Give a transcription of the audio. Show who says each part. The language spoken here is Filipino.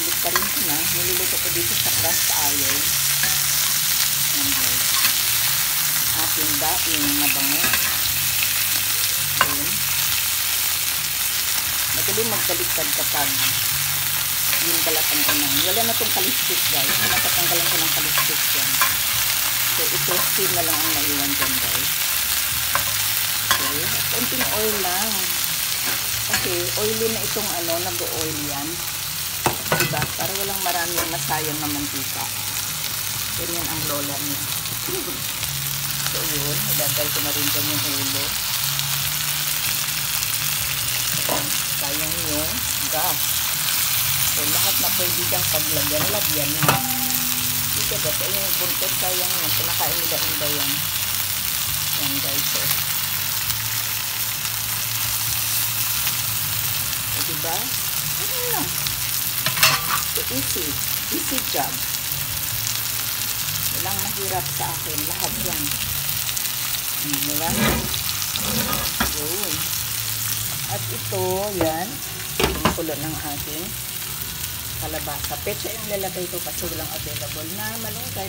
Speaker 1: balik pa rin ko na. Niluluto ko dito sa cast iron. Yan guys. Ating daing mabango. Ayan. Magaling magbaliktad kapag yung balatang ko na. Wala na itong kaliskis guys. Napatanggalan ko ng kaliskis yan. So ito, steam na lang ang naiwan dyan guys. Okay. At konting oil lang. Kasi oily na itong nag-oil yan. Diba? Para walang maraming masayang na mantika. Ganyan ang lola niya. So yun, ilagay ko na rin dyan yung ulo. Sayang yung gas. So lahat na pwede diyang paglagyan, lagyan na. Dito ba? So yung buntot, sayang yan. Pinakain nila yan. Yan guys. So diba? Ano lang. So easy. Easy job. Walang mahirap sa akin. Lahat yan. Diba? Yun. At ito, yan. Yung kulo ng ating kalabasa. Pecha yung lalagay ko kasi walang available na malunggay.